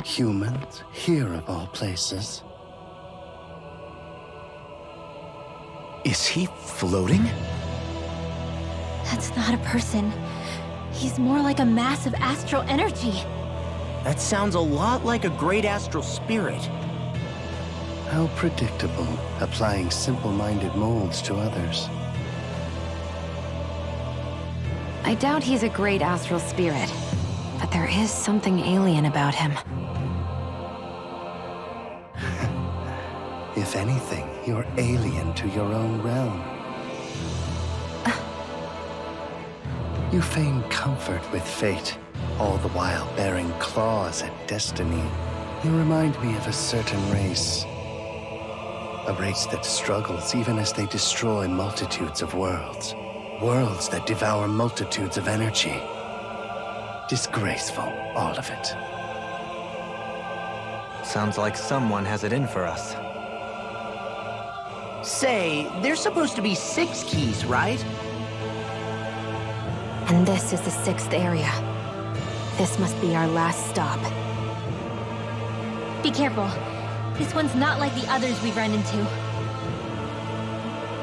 Humans? Here of all places. Is he floating? That's not a person. He's more like a mass of astral energy. That sounds a lot like a great astral spirit. How predictable, applying simple-minded molds to others. I doubt he's a great astral spirit, but there is something alien about him. If anything, you're alien to your own realm. You feign comfort with fate, all the while bearing claws at destiny. You remind me of a certain race. A race that struggles even as they destroy multitudes of worlds. Worlds that devour multitudes of energy. Disgraceful, all of it. Sounds like someone has it in for us. Say, there's supposed to be 6 keys, right? And this is the 6th area. This must be our last stop. Be careful. This one's not like the others we've run into.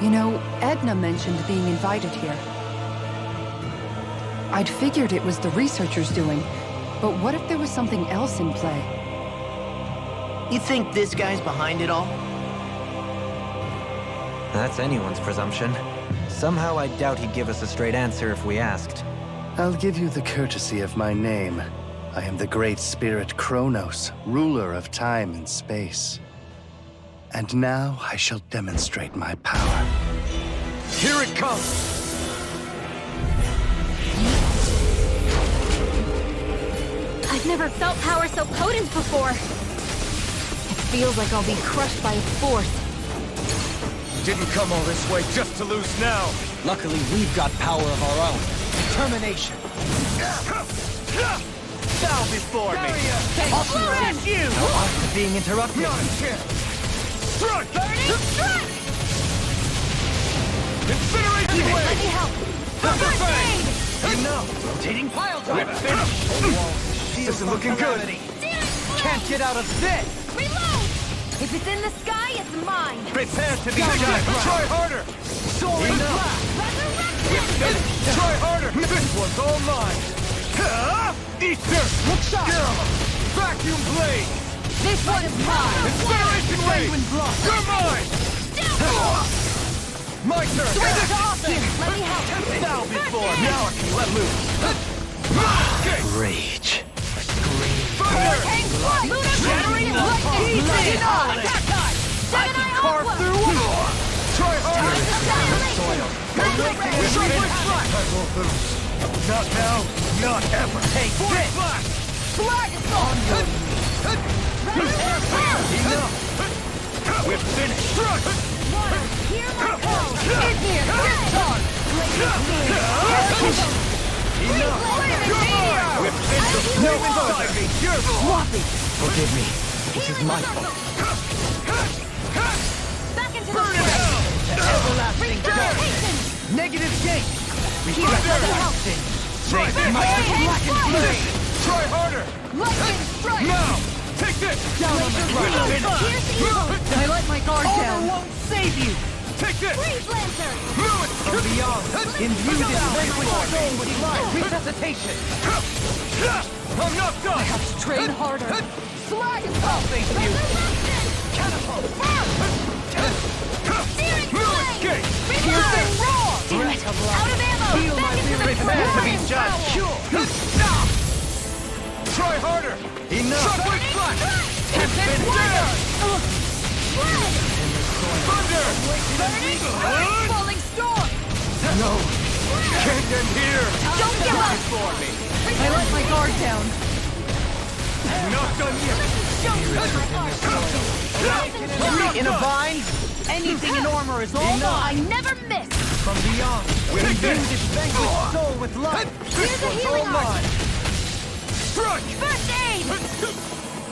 You know, Edna mentioned being invited here. I'd figured it was the researchers doing, but what if there was something else in play? You think this guy's behind it all? That's anyone's presumption. Somehow I doubt he'd give us a straight answer if we asked. I'll give you the courtesy of my name. I am the great spirit Chronos, ruler of time and space. And now I shall demonstrate my power. Here it comes! I've never felt power so potent before. It feels like I'll be crushed by its force. Didn't come all this way just to lose now! Luckily, we've got power of our own. Determination. Bow before me! Awesome. You! No odds of being interrupted. Not a chance! Strike! Burning strike! Incineration Let wave! me help! Thunder First Fang! aid! Enough! Rotating pile driver. This isn't looking good! Can't get out of this! Reload! If it's in the sky, it's mine! Prepare to be shot! Try harder! Soaring blast! Resurrection! Try harder! This one's all mine! Ether! Look sharp! Vacuum blade! This one is mine! Incineration wave! You're mine! My turn! Switch to Alphen! Let me help! Bow before! Now I can let loose! Okay. Rage. Fire! Tank blood! Shattering Lightning! Easy! Attack time! I can carve through war! Try harder! I won't lose. Not now, not ever. Take this! Blood assault! Enough! We're finished! Water! Hear my call! In here! Discharge! Enough! We're finished! No inside me! You're sloppy! Forgive me. This is my fault. Back into the Burn in hell! Everlasting dark. Hasten! Negative gate. Here, let me help! Try this! Black and blade! Try harder! Lightning strike! Now! Take this! Down on the ground. Here's the evil! I let my guard down. Won't save you. Take this! Freeze Lancer! Move it! From beyond. Imbue this place with soul with life. Resuscitation. I'm not done! Train harder. Slag is I'll face you. Catapult! Searing flame! Escape! Reload! Damn it! Out of ammo! Feel Back my into the prepare to be fire! judged. Try harder! Enough. Shockwave crash! Tempest fire! Thunder! Falling storm! No! Can't end here! Don't give up! For me! I let my guard down. Not done yet! In a bind, anything in armor is all I mine. never miss! From beyond, we imbue this vanquished soul with love. Here's a healing heart! Strike! First aid!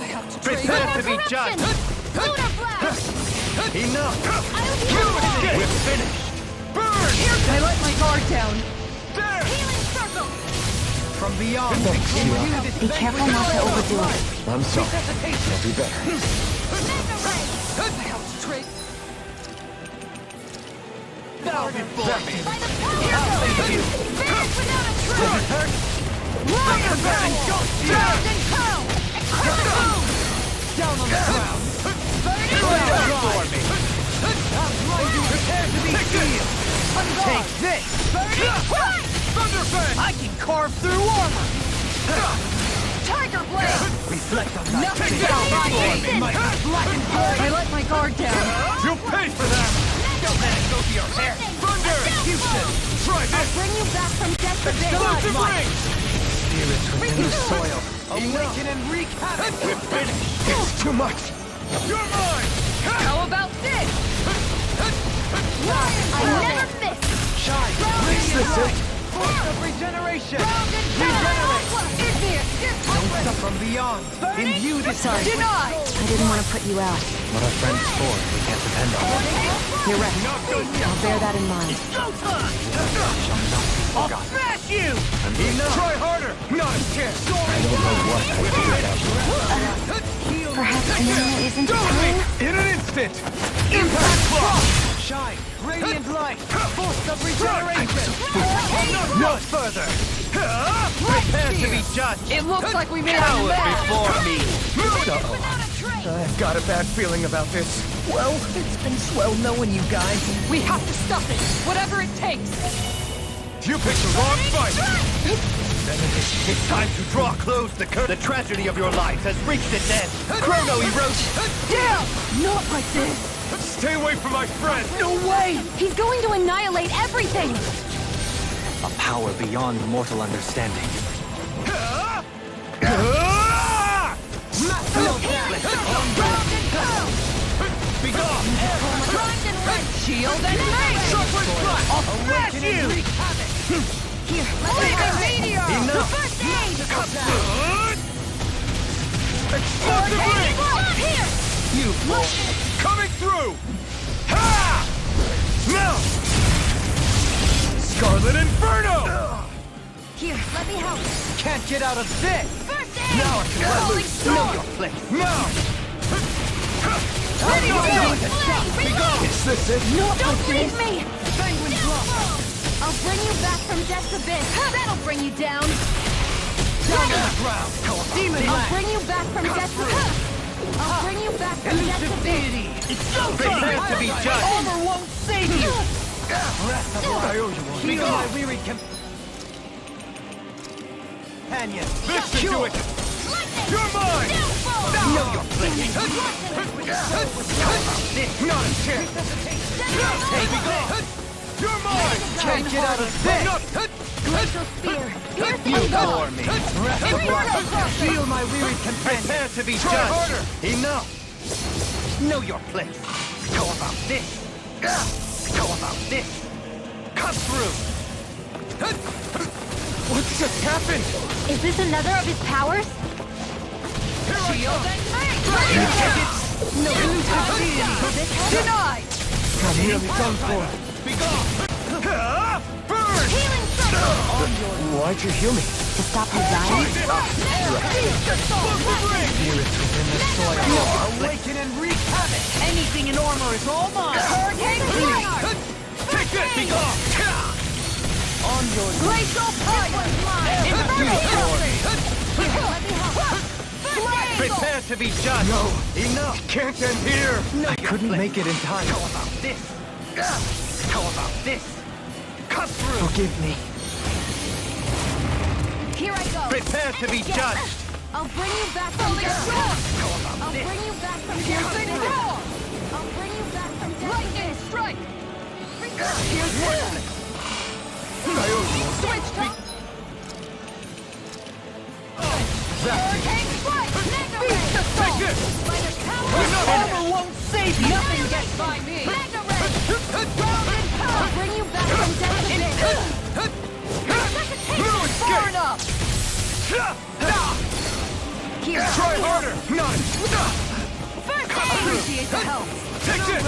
I have to trade. Prepare to be judged. Lunar blast! Enough. I'll be alone! We're finished. Burn! I let my guard down. There! Healing circle! From beyond, we imbue this Be careful not to overdo it. I'm sorry. I'll do better. Mega ray! I have to trade. bow before me. By the power of you. Vanish without a trace! Fire burn, don't Charge and curl! down on the ground. Before me. I'm trying to prepare to be sealed. Take this. Thunderfang! I can carve through armor. Tiger blade! Reflect on that. Nothing Down shall before rise. me. My blackened blade. I let my guard down. You'll pay for that! Don't let it go to your head. Thunder! Houston. Try this! Bring you back from death to Explosive bed! ring! Spirits within the soil. Awaken and wreak havoc. We're finished. It's too much. You're mine! How about this? I never miss! Shine. This Radiant light. Force of regeneration. Regenerate! Don't stop from beyond. Imbue this heart. Denied! I didn't want to put you out. What our friends for, we can't depend on. You're right. Not done yet! I'll bear that in mind. I'll smash you. Try harder! Not a chance! I don't know what I would do without you. Perhaps now isn't the time? In an instant! Impact block. Shine. Radiant light. Force of regeneration. No further. Prepare to be judged. It looks like we made a Coward mess. before me. Without a trace! I've got a bad feeling about this. Well, it's been swell knowing you guys. We have to stop it, whatever it takes. You picked the wrong fight! Then it's time to draw close the curtain. The tragedy of your life has reached its end. Chrono erosion. Down! Not like this. Stay away from my friend! No way! He's going to annihilate everything! A power beyond mortal understanding. Be gone! Shield and face! I'll smash you. Here, let me meteor! Enough. First aid! Explosive ring! Not here! You fool. Coming through! Ha! Now! Scarlet Inferno! Here, let me help! Can't get out of this. First aid! Now I can let loose. Know your place. Now! Is this it? Don't leave me! Penguin drop. I'll bring you back from death's abyss! That'll bring you down! Down on the ground. Demon I'll Land. bring you back from death's abyss! I'll bring you back from death's Elusive abyss! deity. It's so prepare to be judged. Armor won't save you. Breath of I owe you life. one. Heal my weary companion. Listen to it! You're mine! Know your place. Not a chance! Take it. You're mine! Can't get out of this. Glacial spear! Pierce You and go! bore me. Breath of life. Heal my weary companion. Prepare to be Try judged. harder. Enough. Know your place. How about this? How about this? Cut through. What's just happened? Is this another of his powers? Shield and face! No elusive deity. Denied! I'm nearly done for. Be gone! Burn! Healing circle! Why'd you heal me? To stop his dying? Awaken and wreak havoc. Anything in armor is all mine. Hurricane Blast! Take this! Be gone! On your Glacial Fire! Prepare to be judged. No. Enough. Can't end here! No, I couldn't make it in time. How about this? How about this? Cut through. Forgive me. Here I go! Prepare to be judged. I'll bring you back from death's abyss! Armor won't save you! Nothing gets by me! I'll bring you back from death a bit! Far enough! Here, try harder! Appreciate the help! Take this!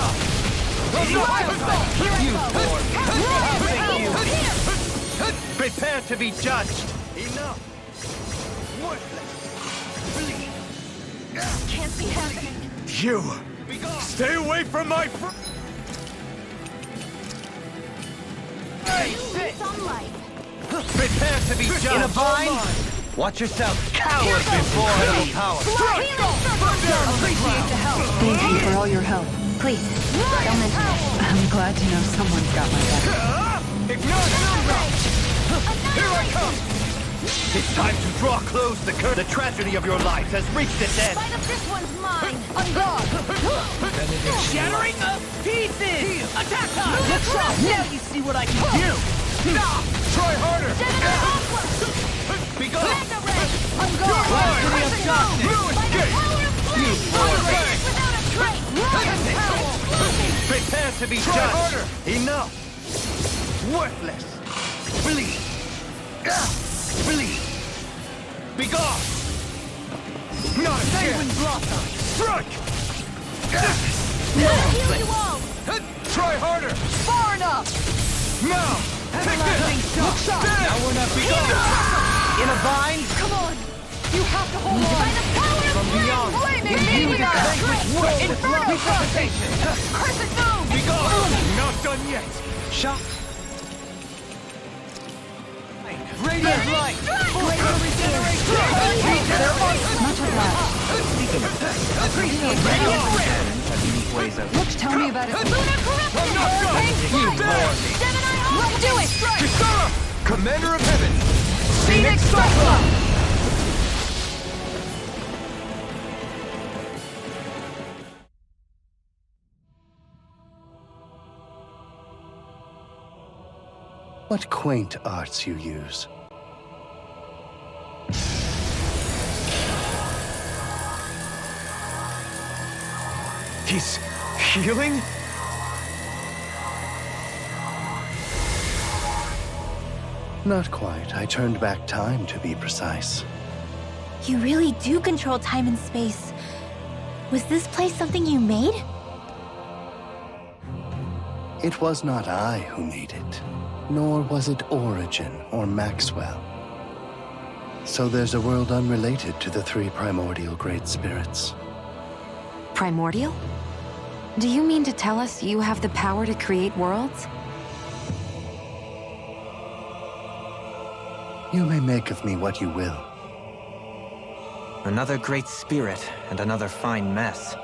Prepare to be judged! Enough! Worthless! Can't be happening. You! Stay away from my Sunlight. Prepare to be judged! In a bind? Watch yourself, coward before incredible power! Appreciate the help! Thank you for all your help. Please, don't mention it. I'm glad to know someone's got my back. Ignore Here I come! It's time to draw close the curtain. The tragedy of your life has reached its end. Fight of this one's mine. On guard! Shattering of pieces! Attack time! Look sharp! Now you see what I can do! Try harder! Be gone! On guard. Blasphemy of darkness! You prepare to be judged! Harder. Enough! Worthless! Bleed! Bleed! Be gone! Not again! Blossom! Strike! Heal you all. Try harder! Far enough! Now! Take this! Look sharp! Now we're not begun! In a bind? Come on. You have to hold on. By the power of From beyond! Flaming Resuscitation! Crescent moon. Be gone! Not done yet! Shot! Radiant light! Greater regeneration! Much obliged. Appreciate radiant red! Looks tell me about it. Lunar corruption. I'm not done! You bore me! Gemini, let's do it. Kisara! Commander of Heaven! Phoenix Cyclone! What quaint arts you use. He's healing? Not quite. I turned back time, to be precise. You really do control time and space. Was this place something you made? It was not I who made it, nor was it Origin or Maxwell. So there's a world unrelated to the three primordial great spirits. Primordial? Do you mean to tell us you have the power to create worlds? You may make of me what you will. Another great spirit and another fine mess.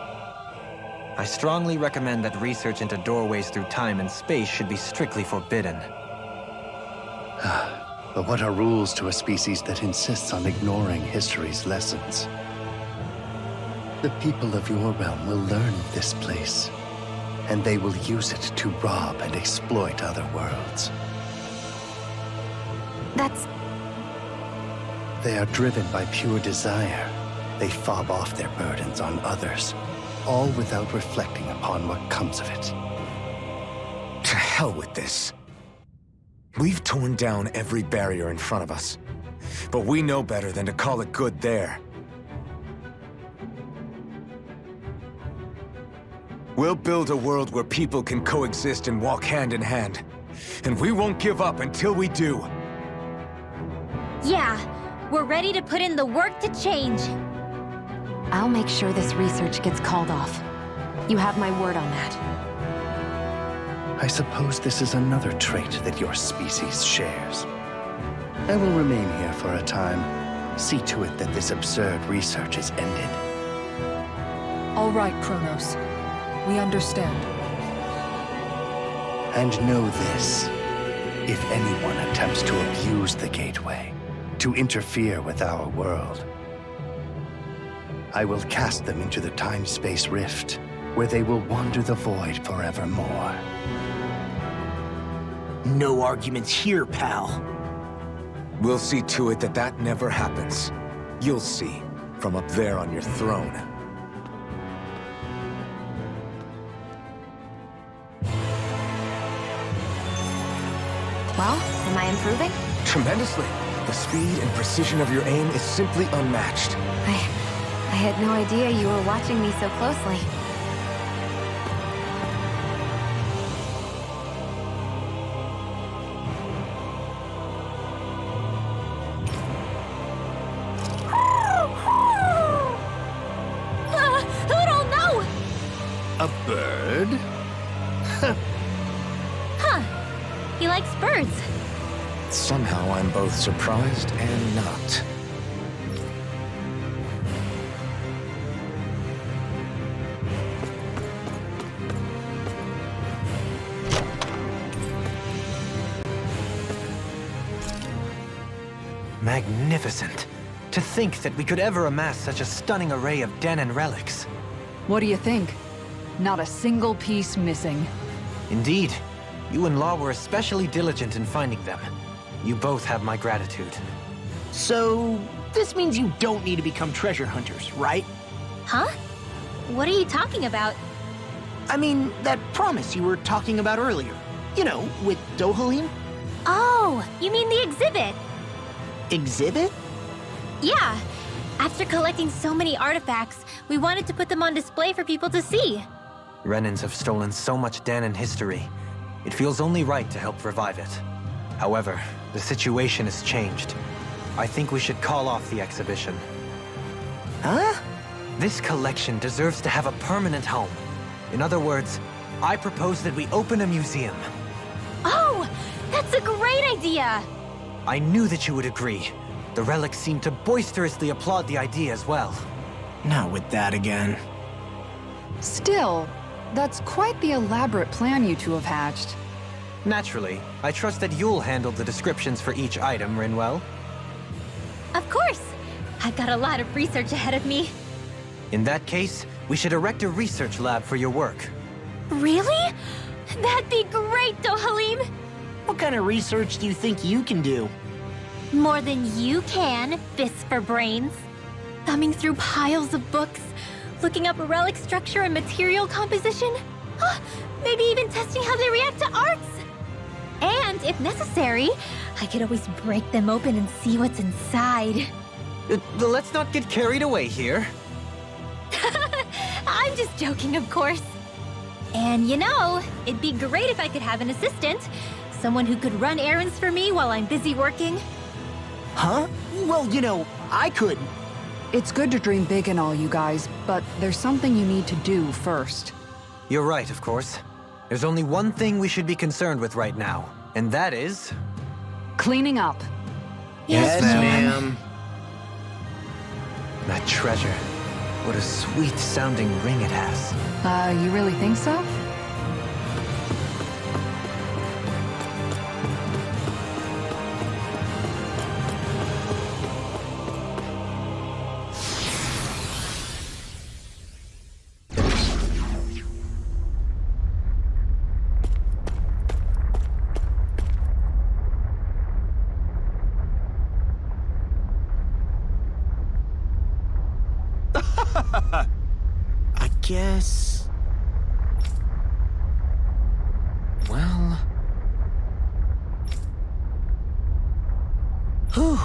I strongly recommend that research into doorways through time and space should be strictly forbidden. But what are rules to a species that insists on ignoring history's lessons? The people of your realm will learn of this place, and they will use it to rob and exploit other worlds. That's... They are driven by pure desire. They fob off their burdens on others, all without reflecting upon what comes of it. To hell with this. We've torn down every barrier in front of us, but we know better than to call it good there. We'll build a world where people can coexist and walk hand in hand, and we won't give up until we do. Yeah, we're ready to put in the work to change. I'll make sure this research gets called off. You have my word on that. I suppose this is another trait that your species shares. I will remain here for a time. See to it that this absurd research is ended. All right, Chronos. We understand. And know this. If anyone attempts to abuse the Gateway, to interfere with our world, I will cast them into the time-space rift, where they will wander the void forevermore. No arguments here, pal. We'll see to it that that never happens. You'll see, from up there on your throne. Well, am I improving? Tremendously. The speed and precision of your aim is simply unmatched. I had no idea you were watching me so closely. Hoodle, no! A bird? Huh. He likes birds. Somehow I'm both surprised and not. Magnificent. To think that we could ever amass such a stunning array of Denon relics. What do you think? Not a single piece missing. Indeed. You and Law were especially diligent in finding them. You both have my gratitude. So, this means you don't need to become treasure hunters, right? Huh? What are you talking about? I mean, that promise you were talking about earlier. You know, with Dohalim? Oh, you mean the exhibit? Exhibit? Yeah. After collecting so many artifacts, we wanted to put them on display for people to see. Renans have stolen so much Denon history. It feels only right to help revive it. However, the situation has changed. I think we should call off the exhibition. Huh? This collection deserves to have a permanent home. In other words, I propose that we open a museum. Oh, that's a great idea! I knew that you would agree. The relics seem to boisterously applaud the idea as well. Not with that again. Still, that's quite the elaborate plan you two have hatched. Naturally, I trust that you'll handle the descriptions for each item, Rinwell. Of course! I've got a lot of research ahead of me. In that case, we should erect a research lab for your work. Really? That'd be great, Dohalim! What kind of research do you think you can do? More than you can, fists for brains. Thumbing through piles of books, looking up relic structure and material composition. Maybe even testing how they react to arts. And, if necessary, I could always break them open and see what's inside. Let's not get carried away here. I'm just joking, of course. And you know, it'd be great if I could have an assistant. Someone who could run errands for me while I'm busy working. Huh? Well, you know, I could. It's good to dream big and all, you guys, but there's something you need to do first. You're right, of course. There's only one thing we should be concerned with right now, and that is... Cleaning up. Yes, ma'am. that treasure. What a sweet-sounding ring it has. You really think so? I guess... Well... Whew.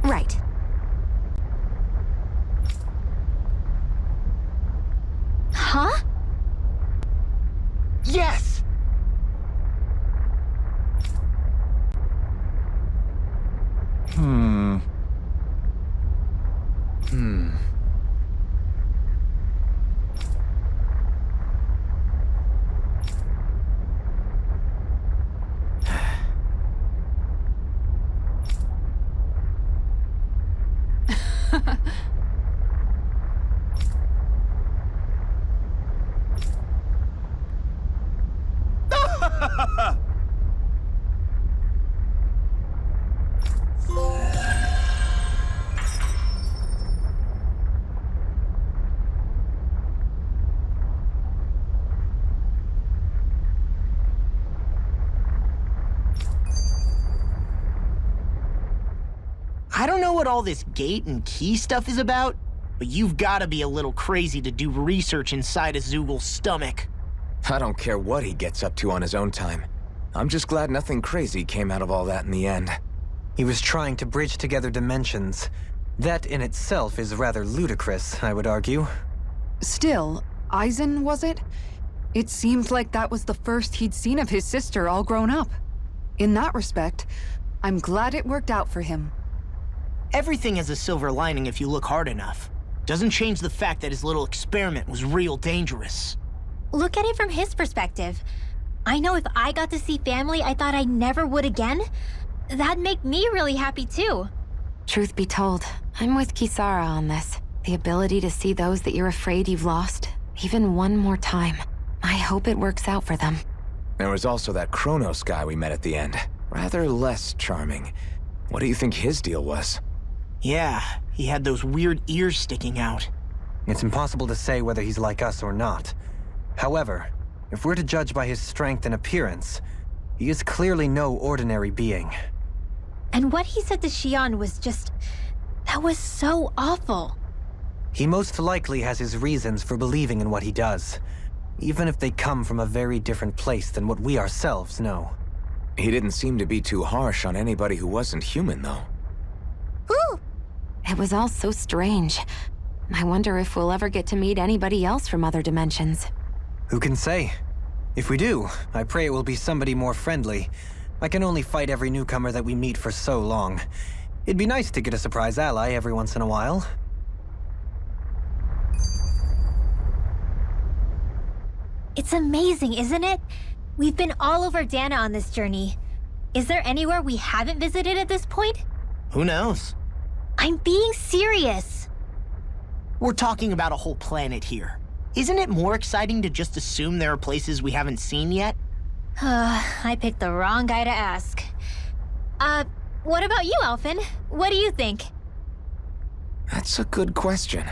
Right. Huh? Yes! I don't know what all this gate and key stuff is about, but you've gotta be a little crazy to do research inside a Zoogl's stomach. I don't care what he gets up to on his own time. I'm just glad nothing crazy came out of all that in the end. He was trying to bridge together dimensions. That in itself is rather ludicrous, I would argue. Still, Eisen, was it? It seemed like that was the first he'd seen of his sister all grown up. In that respect, I'm glad it worked out for him. Everything has a silver lining if you look hard enough. Doesn't change the fact that his little experiment was real dangerous. Look at it from his perspective. I know if I got to see family I thought I never would again, that'd make me really happy too. Truth be told, I'm with Kisara on this. The ability to see those that you're afraid you've lost, even one more time. I hope it works out for them. There was also that Chronos guy we met at the end. Rather less charming. What do you think his deal was? Yeah, he had those weird ears sticking out. It's impossible to say whether he's like us or not. However, if we're to judge by his strength and appearance, he is clearly no ordinary being. And what he said to Xion was just... that was so awful. He most likely has his reasons for believing in what he does, even if they come from a very different place than what we ourselves know. He didn't seem to be too harsh on anybody who wasn't human, though. Ooh! It was all so strange. I wonder if we'll ever get to meet anybody else from other dimensions. Who can say? If we do, I pray it will be somebody more friendly. I can only fight every newcomer that we meet for so long. It'd be nice to get a surprise ally every once in a while. It's amazing, isn't it? We've been all over Dana on this journey. Is there anywhere we haven't visited at this point? Who knows? I'm being serious. We're talking about a whole planet here. Isn't it more exciting to just assume there are places we haven't seen yet? I picked the wrong guy to ask. What about you, Alphen? What do you think? That's a good question.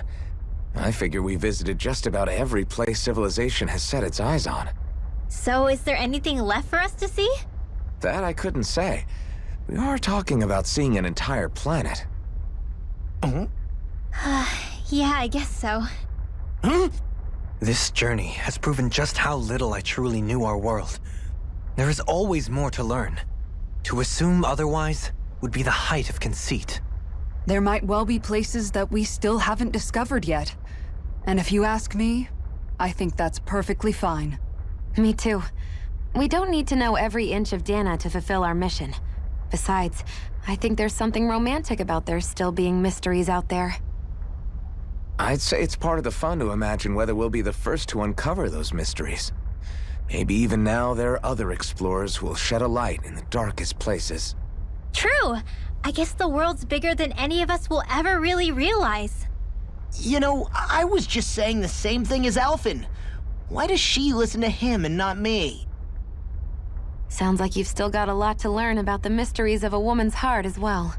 I figure we visited just about every place civilization has set its eyes on. So is there anything left for us to see? That I couldn't say. We are talking about seeing an entire planet. Yeah, I guess so. This journey has proven just how little I truly knew our world. There is always more to learn. To assume otherwise would be the height of conceit. There might well be places that we still haven't discovered yet. And if you ask me, I think that's perfectly fine. Me too. We don't need to know every inch of Dana to fulfill our mission. Besides, I think there's something romantic about there still being mysteries out there. I'd say it's part of the fun to imagine whether we'll be the first to uncover those mysteries. Maybe even now there are other explorers who will shed a light in the darkest places. True. I guess the world's bigger than any of us will ever really realize. You know, I was just saying the same thing as Alphen. Why does she listen to him and not me? Sounds like you've still got a lot to learn about the mysteries of a woman's heart as well.